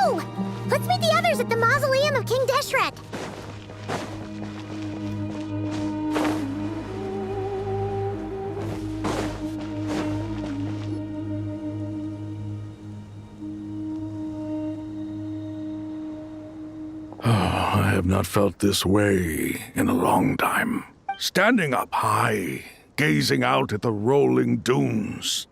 go! Let's meet the others at the mausoleum of King Deshret. I have not felt this way in a long time. Standing up high, gazing out at the rolling dunes.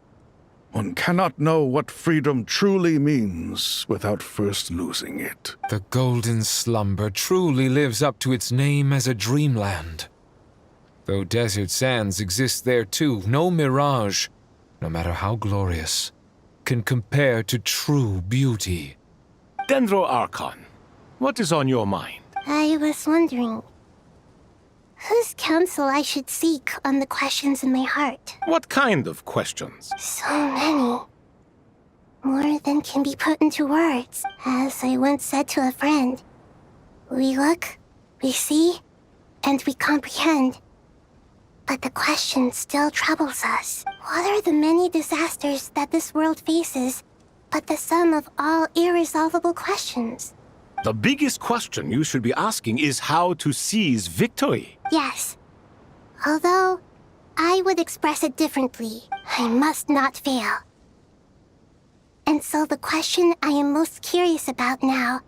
One cannot know what freedom truly means without first losing it. The golden slumber truly lives up to its name as a dreamland. Though desert sands exist there too, no mirage, no matter how glorious, can compare to true beauty. Dendro Archon, what is on your mind? I was wondering whose counsel I should seek on the questions in my heart. What kind of questions? So many. More than can be put into words. As I once said to a friend, we look, we see, and we comprehend. But the question still troubles us. What are the many disasters that this world faces, but the sum of all irresolvable questions? The biggest question you should be asking is how to seize victory. Yes. Although, I would express it differently. I must not fail. And so the question I am most curious about now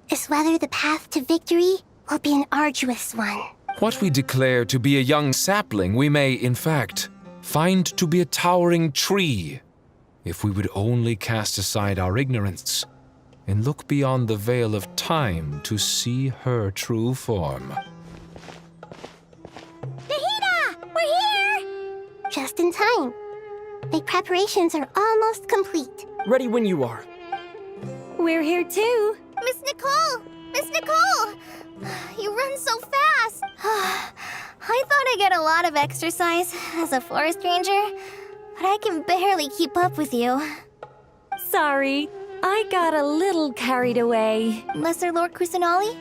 is whether the path to victory will be an arduous one. What we declare to be a young sapling, we may, in fact, find to be a towering tree, if we would only cast aside our ignorance and look beyond the veil of time to see her true form. Nahida! We're here! Just in time. My preparations are almost complete. Ready when you are. We're here too. Miss Nicole! Miss Nicole! You run so fast! I thought I'd get a lot of exercise as a forest ranger, but I can barely keep up with you. Sorry, I got a little carried away. Lesser Lord Kusanali,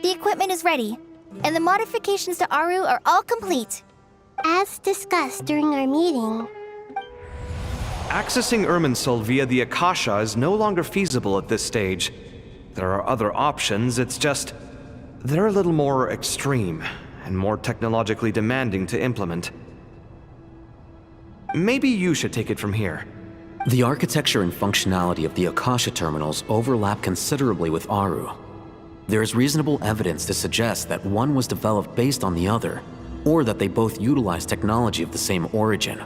the equipment is ready, and the modifications to Aru are all complete. As discussed during our meeting, Accessing Irminsul via the Akasha is no longer feasible at this stage. There are other options, it's just they're a little more extreme and more technologically demanding to implement. Maybe you should take it from here. The architecture and functionality of the Akasha terminals overlap considerably with Aru. There is reasonable evidence to suggest that one was developed based on the other, or that they both utilize technology of the same origin.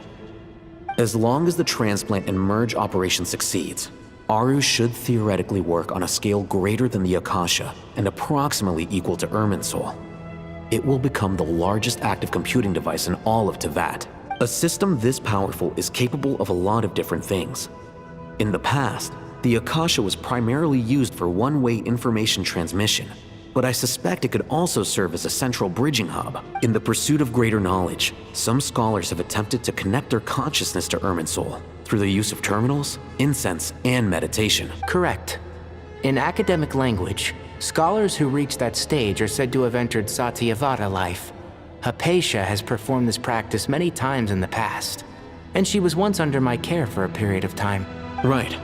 As long as the transplant and merge operation succeeds, Aru should theoretically work on a scale greater than the Akasha and approximately equal to Irminsul. It will become the largest active computing device in all of Teyvat. A system this powerful is capable of a lot of different things. In the past, the Akasha was primarily used for one-way information transmission, but I suspect it could also serve as a central bridging hub. In the pursuit of greater knowledge, some scholars have attempted to connect their consciousness to Irminsul through the use of terminals, incense, and meditation. Correct. In academic language, scholars who reach that stage are said to have entered Satyavata life. Hypatia has performed this practice many times in the past, and she was once under my care for a period of time. Right.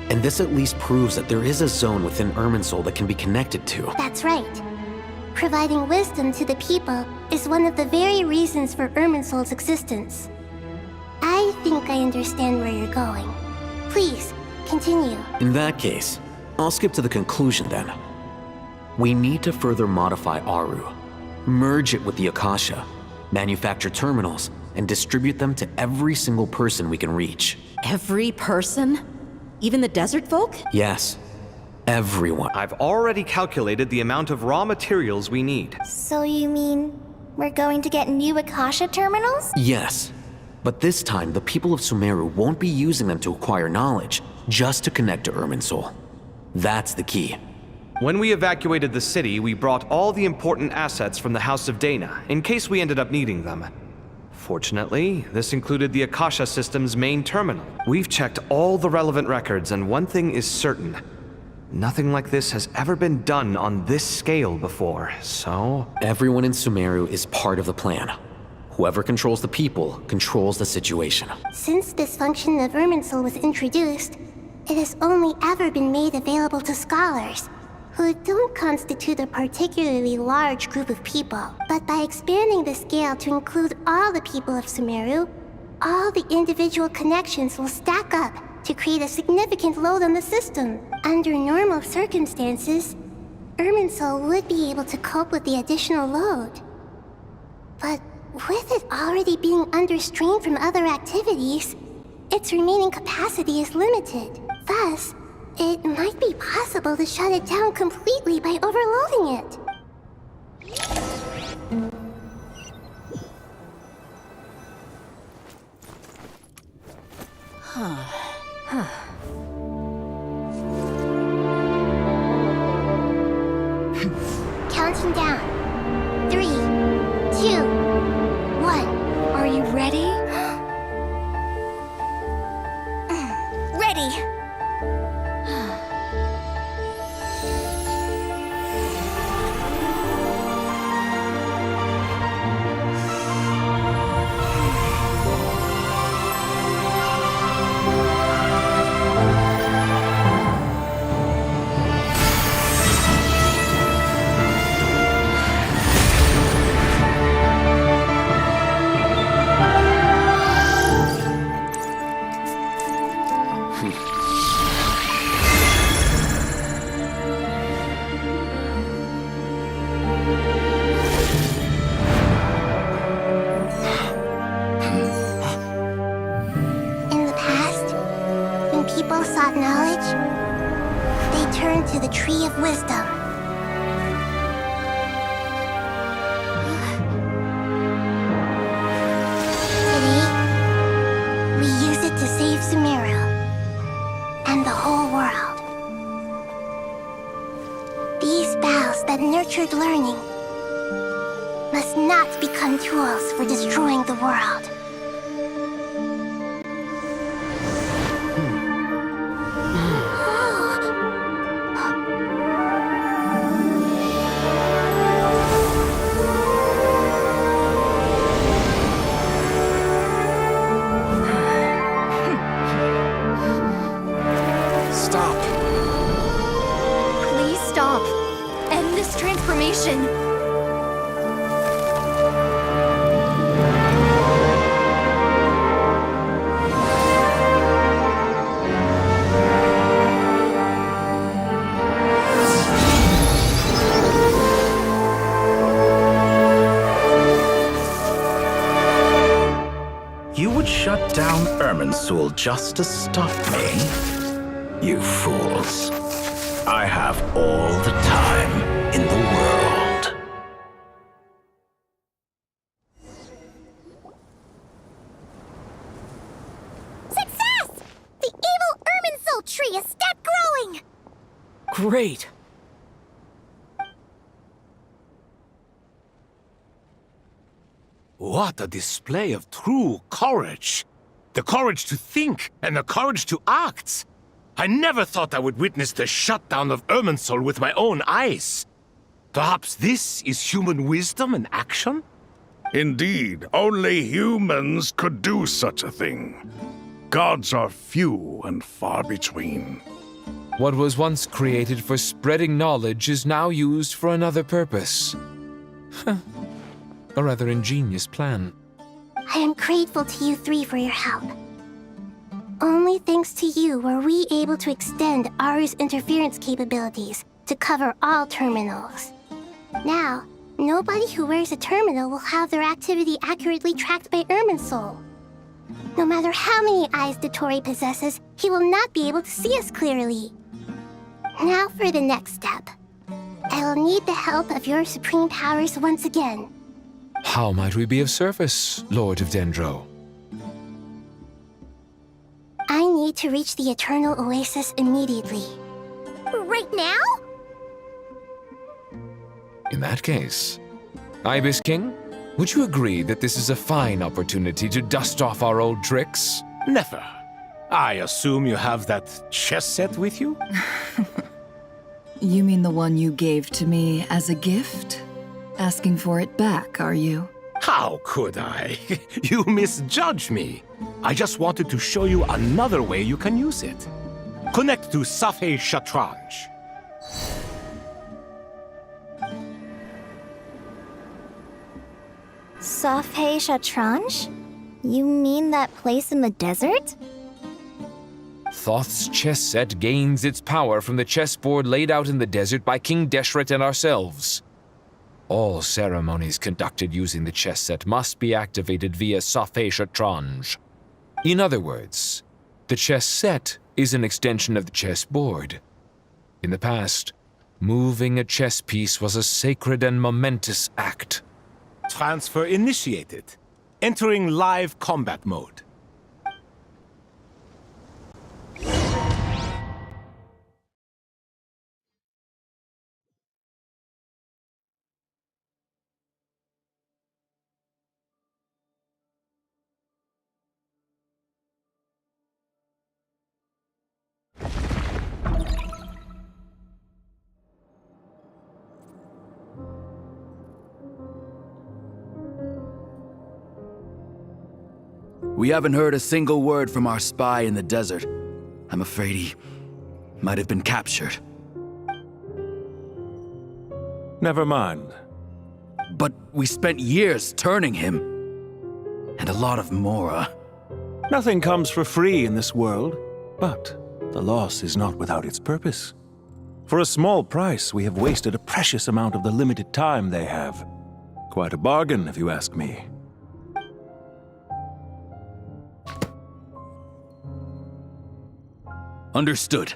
And this at least proves that there is a zone within Irminsul that can be connected to. that's right. Providing wisdom to the people is one of the very reasons for Irminsul's existence. I think I understand where you're going. Please, continue. In that case, I'll skip to the conclusion then. We need to further modify Aru, merge it with the Akasha, manufacture terminals, and distribute them to every single person we can reach. Every person? Even the desert folk? Yes, everyone. I've already calculated the amount of raw materials we need. So you mean we're going to get new Akasha terminals? Yes, but this time the people of Sumeru won't be using them to acquire knowledge, just to connect to Irminsul. That's the key. When we evacuated the city, we brought all the important assets from the House of Dana, in case we ended up needing them. Fortunately, this included the Akasha system's main terminal. We've checked all the relevant records, and one thing is certain. Nothing like this has ever been done on this scale before, so... Everyone in Sumeru is part of the plan. Whoever controls the people controls the situation. Since this function of Irminsul was introduced, it has only ever been made available to scholars, who don't constitute a particularly large group of people. But by expanding the scale to include all the people of Sumeru, all the individual connections will stack up to create a significant load on the system. Under normal circumstances, Irminsul would be able to cope with the additional load. But with it already being under strain from other activities, its remaining capacity is limited. Thus, it might be possible to shut it down completely by overloading it. Counting down. 3, 2, 1. Are you ready? Ready! In the past, when people sought knowledge, they turned to the Tree of Wisdom. Today, we use it to save Sumeru and the whole world. These boughs that nurtured learning must not become tools for destroying the world. Stop. Please stop. End this transformation. You would shut down Irminsul just to stop me? You fools. I have all the time in the world. Success! The evil Irminsul tree has stopped growing! Great! What a display of true courage! The courage to think and the courage to act! I never thought I would witness the shutdown of Irminsul with my own eyes. Perhaps this is human wisdom in action? Indeed, only humans could do such a thing. Gods are few and far between. What was once created for spreading knowledge is now used for another purpose. A rather ingenious plan. I am grateful to you three for your help. Only thanks to you were we able to extend Aru's interference capabilities to cover all terminals. Now, nobody who wears a terminal will have their activity accurately tracked by Irminsul. No matter how many eyes Dottore possesses, he will not be able to see us clearly. Now for the next step. I will need the help of your supreme powers once again. How might we be of service, Lord of Dendro? I need to reach the Eternal Oasis immediately. Right now? In that case, Ibis King, would you agree that this is a fine opportunity to dust off our old tricks? Never. I assume you have that chess set with you? You mean the one you gave to me as a gift? Asking for it back, are you? How could I? You misjudge me. I just wanted to show you another way you can use it. Connect to Safei Shatranj. Safei Shatranj? You mean that place in the desert? Thoth's chess set gains its power from the chessboard laid out in the desert by King Deshret and ourselves. All ceremonies conducted using the chess set must be activated via Safei Shatranj. In other words, the chess set is an extension of the chessboard. In the past, moving a chess piece was a sacred and momentous act. Transfer initiated. Entering live combat mode. We haven't heard a single word from our spy in the desert. I'm afraid he might have been captured. Never mind. But we spent years turning him. And a lot of Mora. Nothing comes for free in this world, but the loss is not without its purpose. For a small price, we have wasted a precious amount of the limited time they have. Quite a bargain, if you ask me. Understood.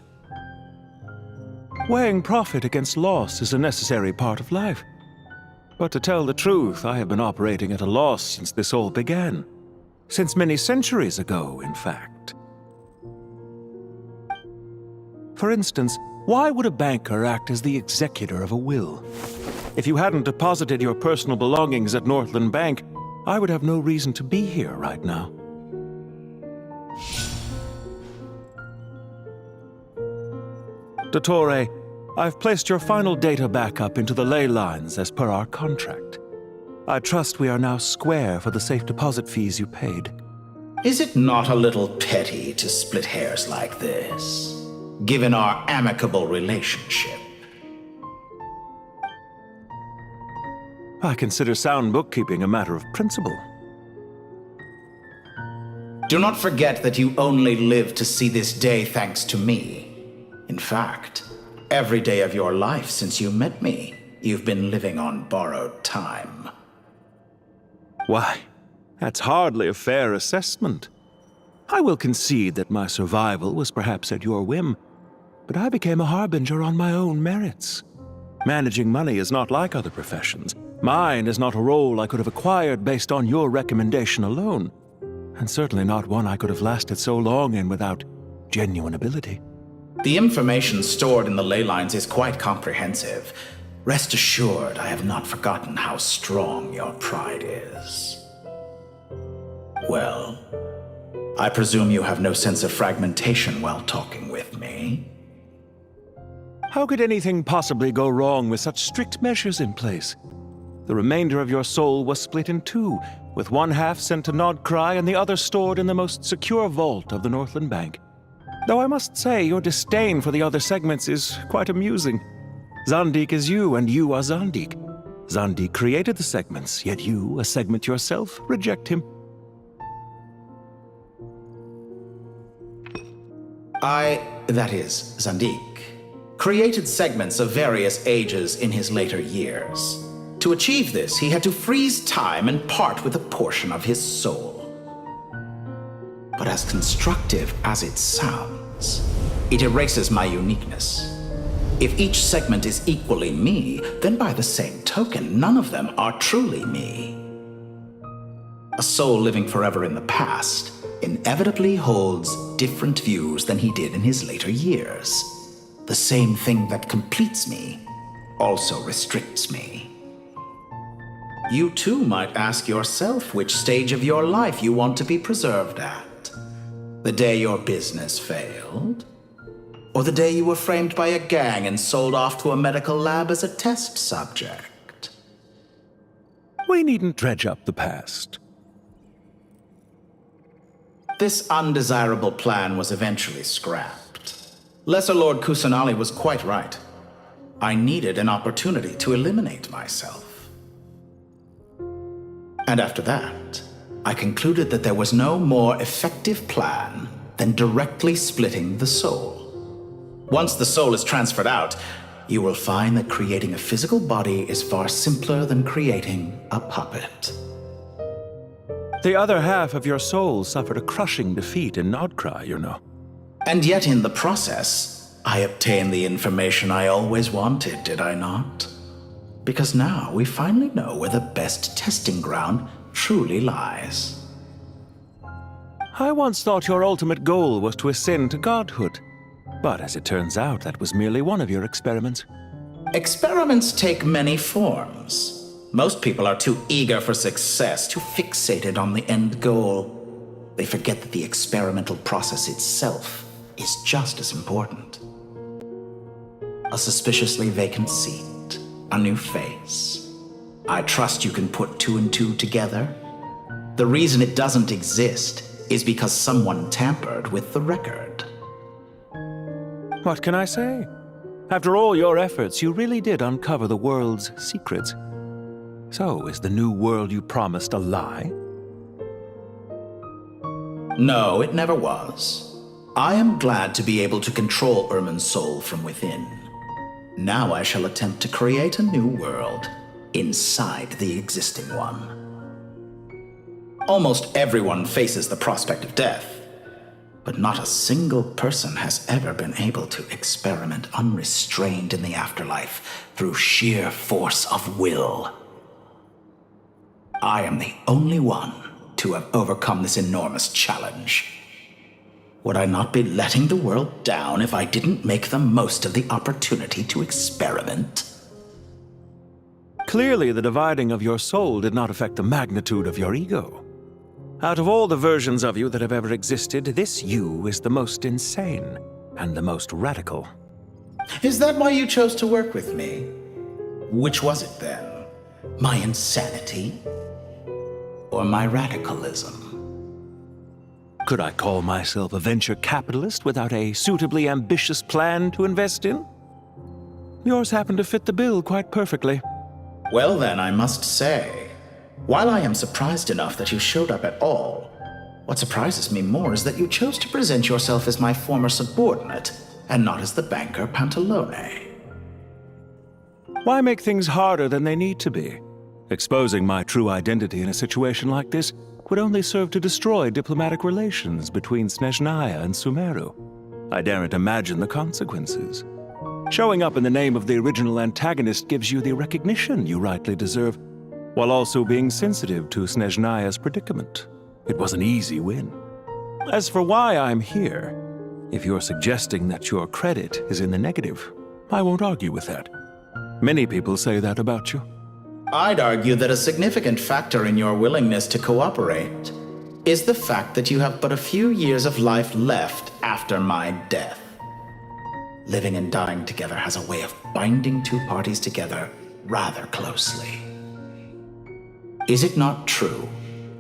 Weighing profit against loss is a necessary part of life. But to tell the truth, I have been operating at a loss since this all began. Since many centuries ago, in fact. For instance, why would a banker act as the executor of a will? If you hadn't deposited your personal belongings at Northland Bank, I would have no reason to be here right now. Dottore, I've placed your final data backup into the ley lines as per our contract. I trust we are now square for the safe deposit fees you paid. Is it not a little petty to split hairs like this, given our amicable relationship? I consider sound bookkeeping a matter of principle. Do not forget that you only live to see this day thanks to me. In fact, every day of your life since you met me, you've been living on borrowed time. Why, that's hardly a fair assessment. I will concede that my survival was perhaps at your whim, but I became a harbinger on my own merits. Managing money is not like other professions. Mine is not a role I could have acquired based on your recommendation alone, and certainly not one I could have lasted so long in without genuine ability. The information stored in the ley lines is quite comprehensive. Rest assured, I have not forgotten how strong your pride is. Well, I presume you have no sense of fragmentation while talking with me. How could anything possibly go wrong with such strict measures in place? The remainder of your soul was split in two, with one half sent to Nodcry and the other stored in the most secure vault of the Northland Bank. Though I must say, your disdain for the other segments is quite amusing. Zandik is you, and you are Zandik. Zandik created the segments, yet you, a segment yourself, reject him. That is, Zandik, created segments of various ages in his later years. To achieve this, he had to freeze time and part with a portion of his soul. But as constructive as it sounds, it erases my uniqueness. If each segment is equally me, then by the same token, none of them are truly me. A soul living forever in the past inevitably holds different views than he did in his later years. The same thing that completes me also restricts me. You too might ask yourself which stage of your life you want to be preserved at. The day your business failed? Or the day you were framed by a gang and sold off to a medical lab as a test subject? We needn't dredge up the past. This undesirable plan was eventually scrapped. Lesser Lord Kusanali was quite right. I needed an opportunity to eliminate myself. And after that, I concluded that there was no more effective plan than directly splitting the soul. Once the soul is transferred out, you will find that creating a physical body is far simpler than creating a puppet. The other half of your soul suffered a crushing defeat in Nodcry, you know. And yet in the process, I obtained the information I always wanted, did I not? Because now we finally know where the best testing ground truly lies. I once thought your ultimate goal was to ascend to godhood. But as it turns out, that was merely one of your experiments. Experiments take many forms. Most people are too eager for success, too fixated on the end goal. They forget that the experimental process itself is just as important. A suspiciously vacant seat, a new face. I trust you can put two and two together. The reason it doesn't exist is because someone tampered with the record. What can I say? After all your efforts, you really did uncover the world's secrets. So, is the new world you promised a lie? No, it never was. I am glad to be able to control Irmin's soul from within. Now I shall attempt to create a new world inside the existing one. Almost everyone faces the prospect of death. But not a single person has ever been able to experiment unrestrained in the afterlife through sheer force of will. I am the only one to have overcome this enormous challenge. Would I not be letting the world down if I didn't make the most of the opportunity to experiment? Clearly, the dividing of your soul did not affect the magnitude of your ego. Out of all the versions of you that have ever existed, this you is the most insane and the most radical. Is that why you chose to work with me? Which was it then? My insanity? Or my radicalism? Could I call myself a venture capitalist without a suitably ambitious plan to invest in? Yours happened to fit the bill quite perfectly. Well then, I must say, while I am surprised enough that you showed up at all, what surprises me more is that you chose to present yourself as my former subordinate, and not as the banker Pantalone. Why make things harder than they need to be? Exposing my true identity in a situation like this would only serve to destroy diplomatic relations between Snezhnaya and Sumeru. I daren't imagine the consequences. Showing up in the name of the original antagonist gives you the recognition you rightly deserve, while also being sensitive to Snezhnaya's predicament. It was an easy win. As for why I'm here, if you're suggesting that your credit is in the negative, I won't argue with that. Many people say that about you. I'd argue that a significant factor in your willingness to cooperate is the fact that you have but a few years of life left after my death. Living and dying together has a way of binding two parties together rather closely. Is it not true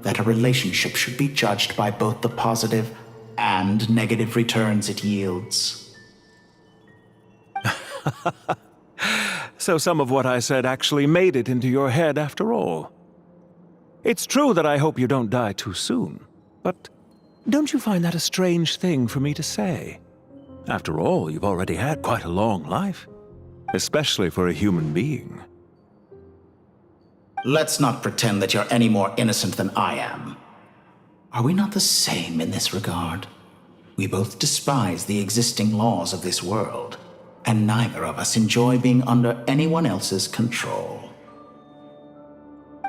that a relationship should be judged by both the positive and negative returns it yields? So some of what I said actually made it into your head after all. It's true that I hope you don't die too soon, but don't you find that a strange thing for me to say? After all, you've already had quite a long life, especially for a human being. Let's not pretend that you're any more innocent than I am. Are we not the same in this regard? We both despise the existing laws of this world, and neither of us enjoy being under anyone else's control.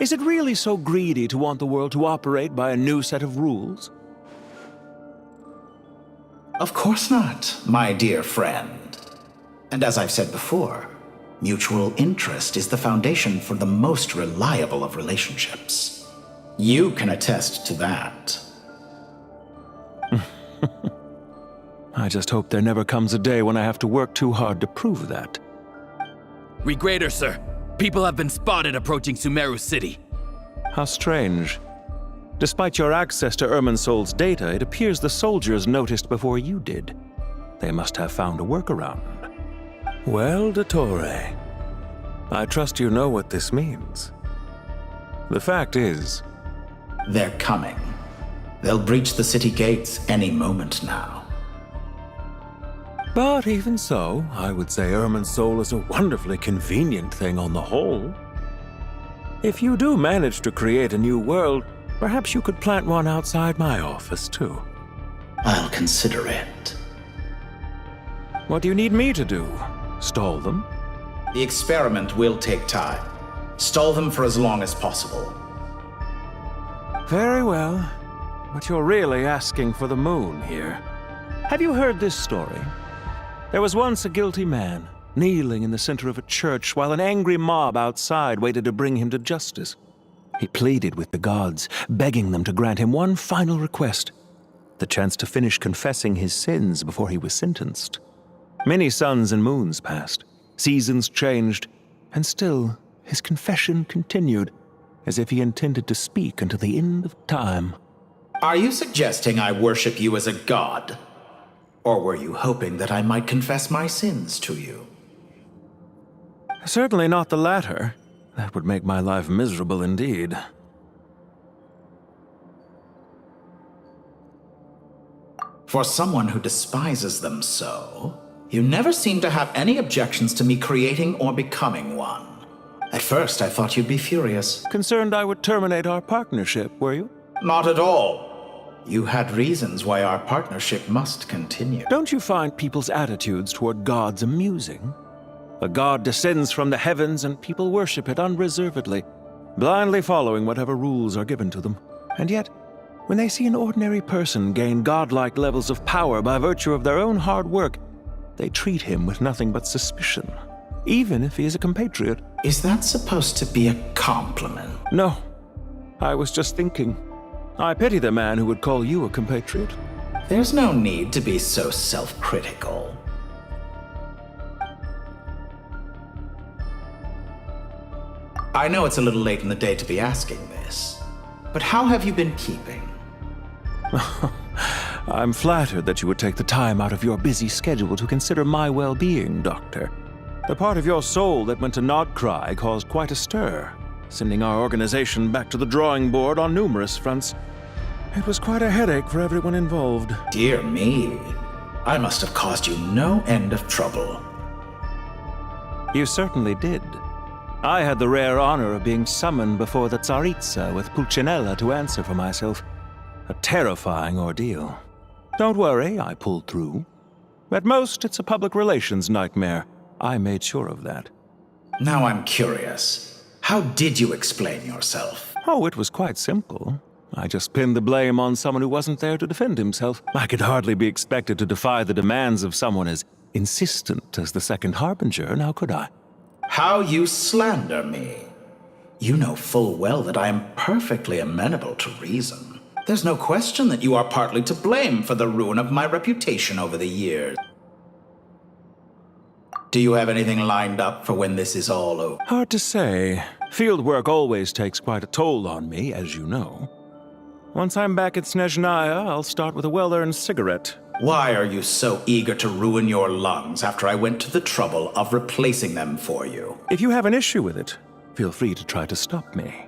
Is it really so greedy to want the world to operate by a new set of rules? Of course not, my dear friend. And as I've said before, mutual interest is the foundation for the most reliable of relationships. You can attest to that. I just hope there never comes a day when I have to work too hard to prove that. Regrader, sir. People have been spotted approaching Sumeru City. How strange. Despite your access to Irminsol's data, it appears the soldiers noticed before you did. They must have found a workaround. Well, Dottore, I trust you know what this means. The fact is... They're coming. They'll breach the city gates any moment now. But even so, I would say Irminsul is a wonderfully convenient thing on the whole. If you do manage to create a new world, perhaps you could plant one outside my office, too. I'll consider it. What do you need me to do? Stall them? The experiment will take time. Stall them for as long as possible. Very well. But you're really asking for the moon here. Have you heard this story? There was once a guilty man, kneeling in the center of a church while an angry mob outside waited to bring him to justice. He pleaded with the gods, begging them to grant him one final request: the chance to finish confessing his sins before he was sentenced. Many suns and moons passed, seasons changed, and still his confession continued, as if he intended to speak until the end of time. Are you suggesting I worship you as a god? Or were you hoping that I might confess my sins to you? Certainly not the latter. That would make my life miserable indeed. For someone who despises them so, you never seem to have any objections to me creating or becoming one. At first, I thought you'd be furious. Concerned I would terminate our partnership, were you? Not at all. You had reasons why our partnership must continue. Don't you find people's attitudes toward gods amusing? A god descends from the heavens and people worship it unreservedly, blindly following whatever rules are given to them. And yet, when they see an ordinary person gain godlike levels of power by virtue of their own hard work, they treat him with nothing but suspicion, even if he is a compatriot. Is that supposed to be a compliment? No. I was just thinking. I pity the man who would call you a compatriot. There's no need to be so self-critical. I know it's a little late in the day to be asking this, but how have you been keeping? I'm flattered that you would take the time out of your busy schedule to consider my well-being, Doctor. The part of your soul that went to Nodcry caused quite a stir, sending our organization back to the drawing board on numerous fronts. It was quite a headache for everyone involved. Dear me, I must have caused you no end of trouble. You certainly did. I had the rare honor of being summoned before the Tsaritsa with Pulcinella to answer for myself. A terrifying ordeal. Don't worry, I pulled through. At most, it's a public relations nightmare. I made sure of that. Now I'm curious. How did you explain yourself? Oh, it was quite simple. I just pinned the blame on someone who wasn't there to defend himself. I could hardly be expected to defy the demands of someone as insistent as the Second Harbinger, now could I? How you slander me. You know full well that I am perfectly amenable to reason. There's no question that you are partly to blame for the ruin of my reputation over the years. Do you have anything lined up for when this is all over? Hard to say. Field work always takes quite a toll on me, as you know. Once I'm back at Snezhnaya, I'll start with a well-earned cigarette. Why are you so eager to ruin your lungs after I went to the trouble of replacing them for you? If you have an issue with it, feel free to try to stop me.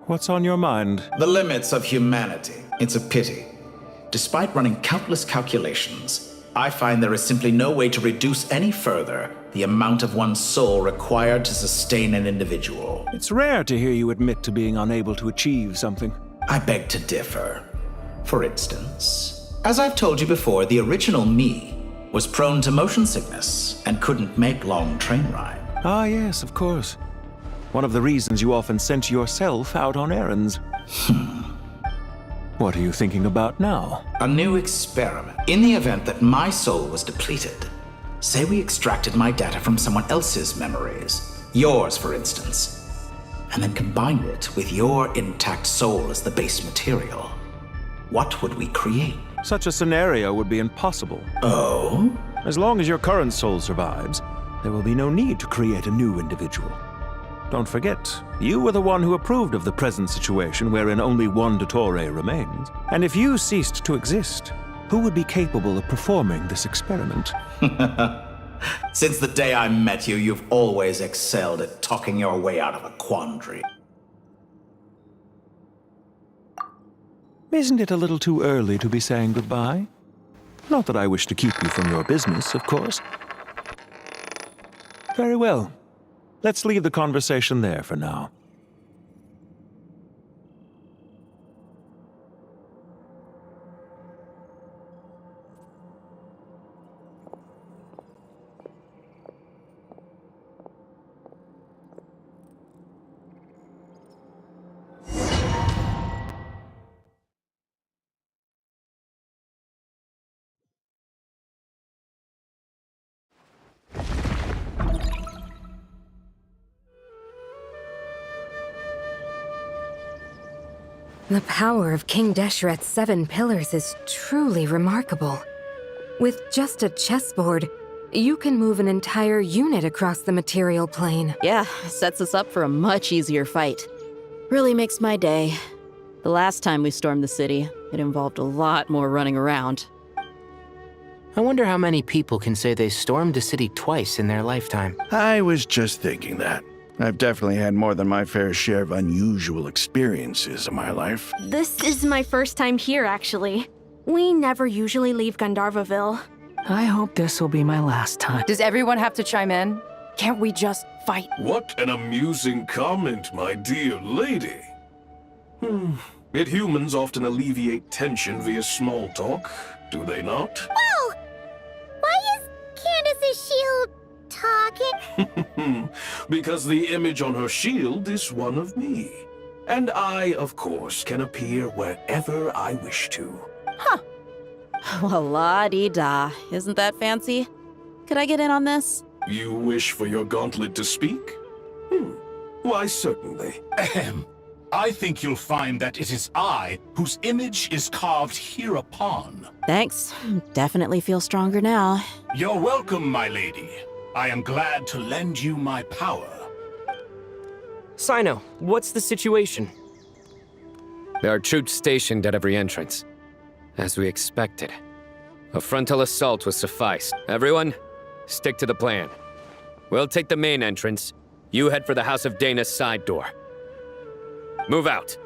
What's on your mind? The limits of humanity. It's a pity. Despite running countless calculations, I find there is simply no way to reduce any further the amount of one's soul required to sustain an individual. It's rare to hear you admit to being unable to achieve something. I beg to differ. For instance, as I've told you before, the original me was prone to motion sickness and couldn't make long train rides. Ah, yes, of course. One of the reasons you often sent yourself out on errands. What are you thinking about now? A new experiment. In the event that my soul was depleted, say we extracted my data from someone else's memories, yours for instance, and then combined it with your intact soul as the base material, what would we create? Such a scenario would be impossible. Don't forget, you were the one who approved of the present situation wherein only one Dottore remains. And if you ceased to exist, who would be capable of performing this experiment? Since the day I met you, you've always excelled at talking your way out of a quandary. Isn't it a little too early to be saying goodbye? Not that I wish to keep you from your business, of course. Very well. Let's leave the conversation there for now. The power of King Desheret's 7 pillars is truly remarkable. With just a chessboard, you can move an entire unit across the material plane. Yeah, sets us up for a much easier fight. Really makes my day. The last time we stormed the city, it involved a lot more running around. I wonder how many people can say they stormed a city twice in their lifetime. I was just thinking that. I've definitely had more than my fair share of unusual experiences in my life. This is my first time here, actually. We never usually leave Gandharvaville. I hope this will be my last time. Does everyone have to chime in? Can't we just fight? What an amusing comment, my dear lady. Yet humans often alleviate tension via small talk, do they not? Whoa! Why is Candace's shield talking? Because the image on her shield is one of me. And I, of course, can appear wherever I wish to. Huh. Well, la-dee-da. Isn't that fancy? Could I get in on this? You wish for your gauntlet to speak? Why, certainly. Ahem. I think you'll find that it is I whose image is carved hereupon. Thanks. Definitely feel stronger now. You're welcome, my lady. I am glad to lend you my power. Sino, what's the situation? There are troops stationed at every entrance. As we expected. A frontal assault will suffice. Everyone, stick to the plan. We'll take the main entrance. You head for the House of Dana's side door. Move out.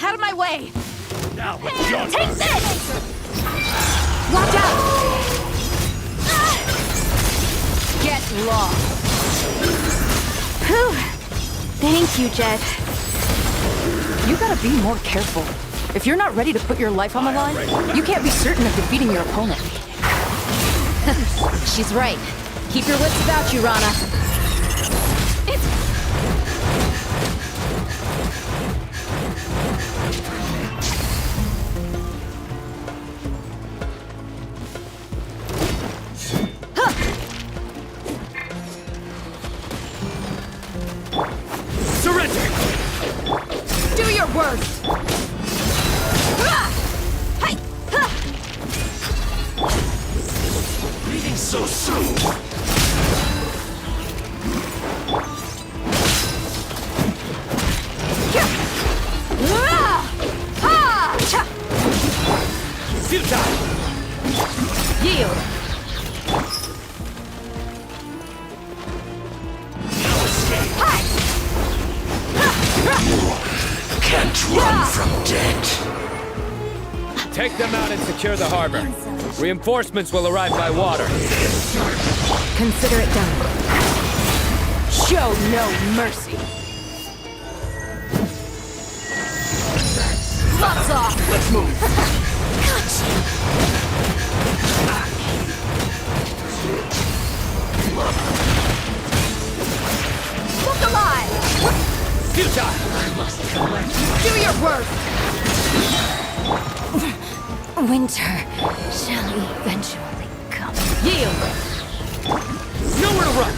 Out of my way! Now it's your Take turn. this! Watch out! Get lost. Whew. Thank you, Jet. You gotta be more careful. If you're not ready to put your life on the line, you can't be certain of defeating your opponent. She's right. Keep your wits about you, Rana. Do your worst! Leaving so soon. Futile! Yield! No escape. Can't run from death. Take them out and secure the harbor. Reinforcements will arrive by water. Consider it done. Show no mercy! Gloves off! Let's move. Look alive! Futile! Do your worst! Winter shall eventually come. Yield! Nowhere to run!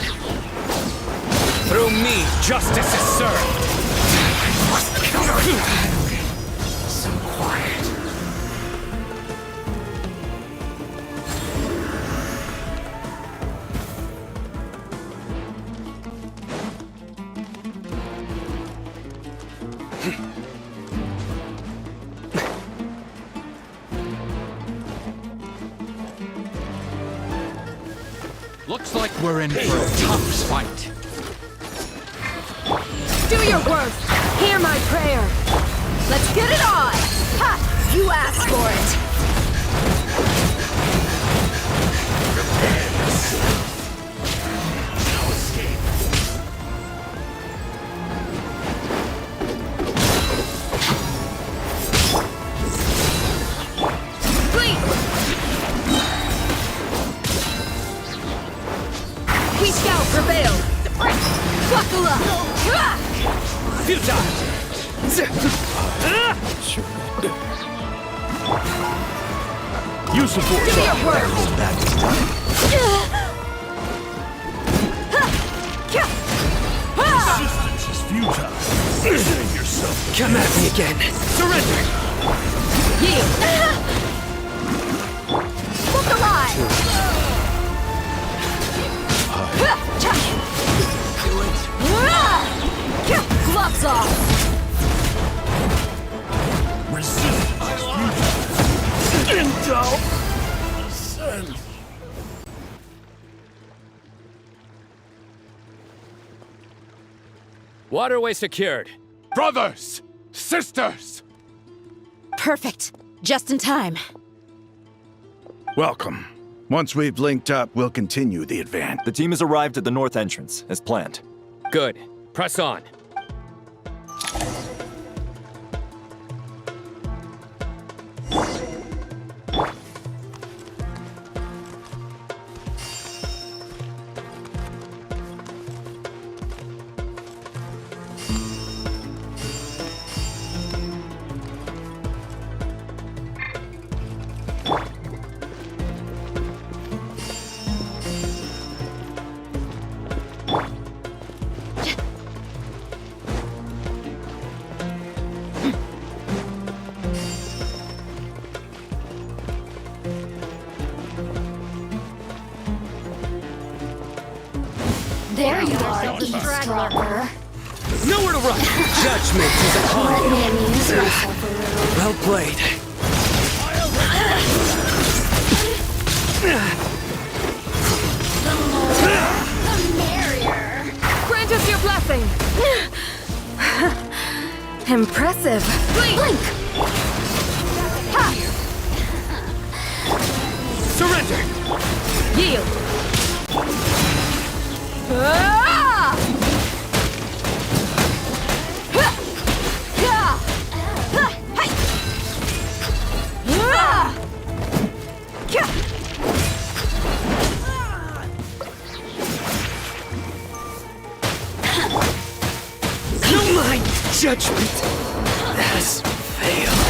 Through me, justice is served. So quiet. Looks like we're in for a tough fight. Do your worst! Hear my prayer! Let's get it on! Ha! You asked for it! We shall prevail! Buckle up! Futile! You support Do your worst! Resistance is futile. Save yourself. Come at me again. Surrender! Yield! Look alive! Do it. Gloves off! Resistance is futile. Intel. Send. Waterway secured. Brothers! Sisters! Perfect. Just in time. Welcome. Once we've linked up, we'll continue the advance. The team has arrived at the north entrance, as planned. Good. Press on. There you are, eavesdropper. Nowhere to run! Judgment is upon Let you! me amuse myself a little. Well played. The merrier. Grant us your blessing! Impressive! Blink! Ha! Surrender! Yield! Ah! Ha! Ya! Ha! Hai! Ah! Kya! My judgment has failed.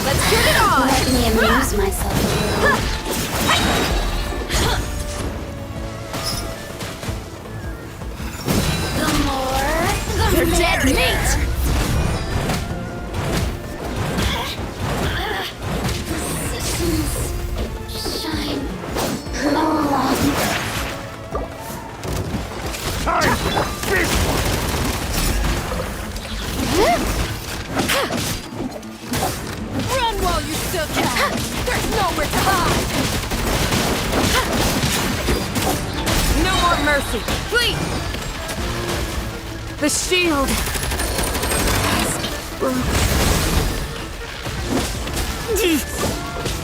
Let's get it on! Let me amuse myself a little. The You're dead meat! Positions shine no longer. Time for the big one! Run while you still can! There's nowhere to hide! No more mercy! Flee! The shield!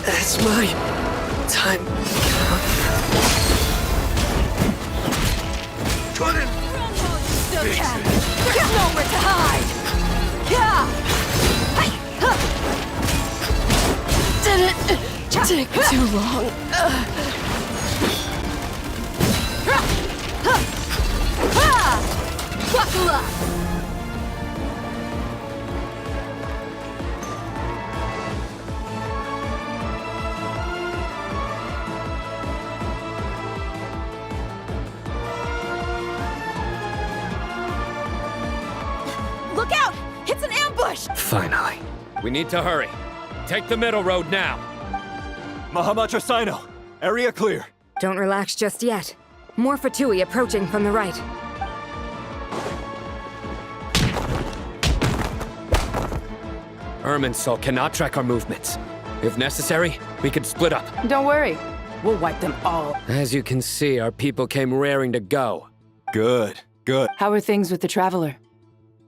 That's my time. Run while you still can! There's nowhere to hide! Yeah! Did it take too long? Buckle up! bush! Finally. We need to hurry. Take the middle road now. Mahamatra Sino, area clear. Don't relax just yet. More Fatui approaching from the right. Irminsul cannot track our movements. If necessary, we could split up. Don't worry. We'll wipe them all. As you can see, our people came raring to go. Good, good. How are things with the Traveler?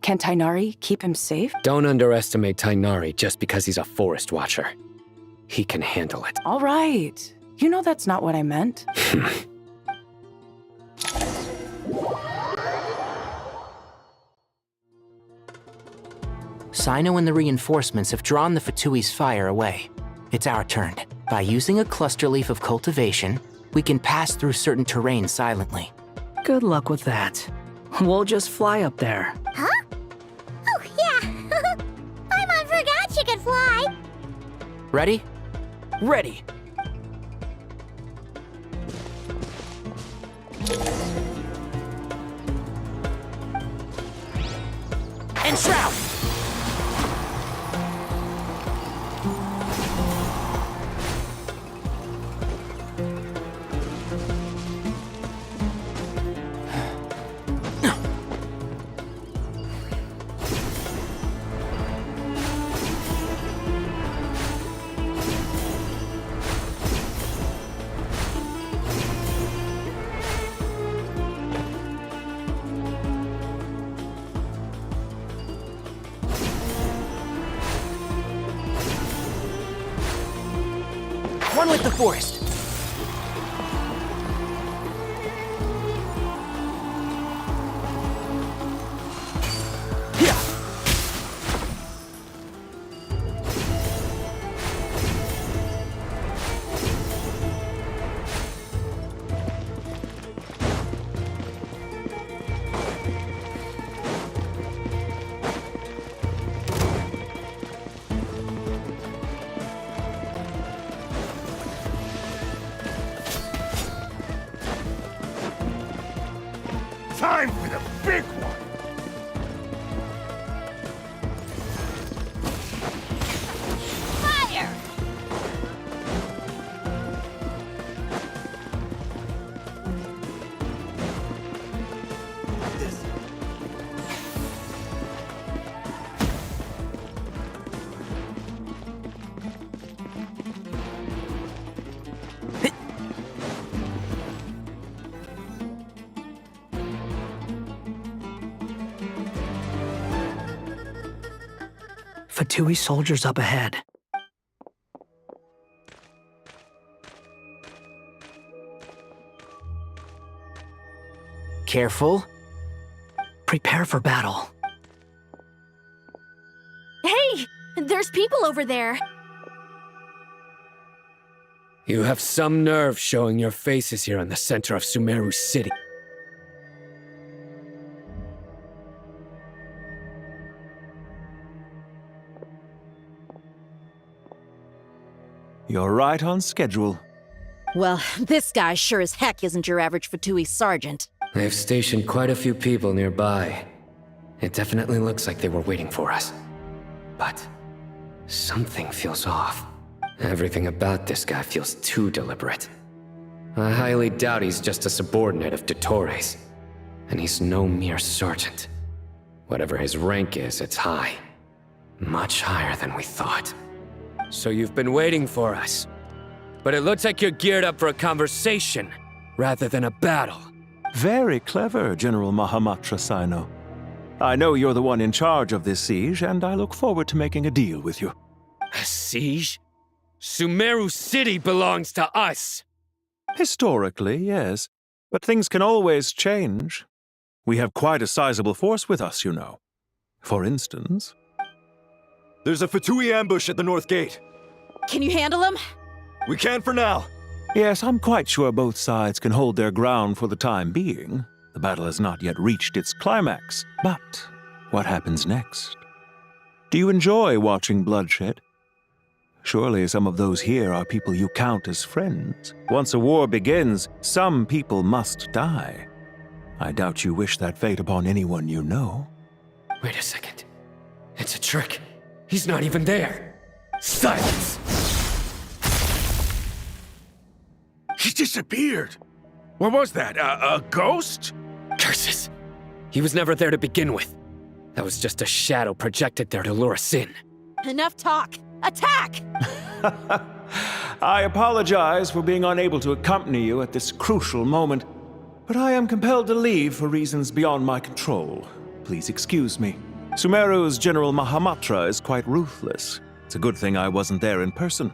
Can Tainari keep him safe? Don't underestimate Tainari just because he's a forest watcher. He can handle it. All right. You know that's not what I meant. Sino and the reinforcements have drawn the Fatui's fire away. It's our turn. By using a cluster leaf of cultivation, we can pass through certain terrain silently. Good luck with that. We'll just fly up there. Huh? Oh, yeah. Paimon forgot she could fly. Ready? Ready. Enshroud! One with the forest. Time for the big one! Fire! Fatui soldiers up ahead. Careful. Prepare for battle. Hey! There's people over there. You have some nerve showing your faces here in the center of Sumeru City. You're right on schedule. Well, this guy sure as heck isn't your average Fatui sergeant. They've stationed quite a few people nearby. It definitely looks like they were waiting for us. But something feels off. Everything about this guy feels too deliberate. I highly doubt he's just a subordinate of Dottores. And he's no mere sergeant. Whatever his rank is, it's high. Much higher than we thought. So you've been waiting for us. But it looks like you're geared up for a conversation, rather than a battle. Very clever, General Mahamatra Sino. I know you're the one in charge of this siege, and I look forward to making a deal with you. A siege? Sumeru City belongs to us! Historically, yes. But things can always change. We have quite a sizable force with us, you know. For instance... There's a Fatui ambush at the north gate. Can you handle him? We can for now. Yes, I'm quite sure both sides can hold their ground for the time being. The battle has not yet reached its climax. But what happens next? Do you enjoy watching bloodshed? Surely some of those here are people you count as friends. Once a war begins, some people must die. I doubt you wish that fate upon anyone you know. Wait a second. It's a trick. He's not even there. Silence! He disappeared. What was that? A ghost? Curses! He was never there to begin with. That was just a shadow projected there to lure us in. Enough talk! Attack! I apologize for being unable to accompany you at this crucial moment, but I am compelled to leave for reasons beyond my control. Please excuse me. Sumeru's General Mahamatra is quite ruthless. It's a good thing I wasn't there in person.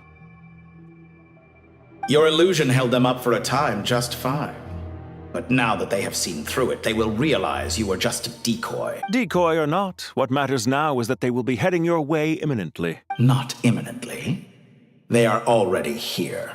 Your illusion held them up for a time just fine. But now that they have seen through it, they will realize you were just a decoy. Decoy or not, what matters now is that they will be heading your way imminently. Not imminently. They are already here.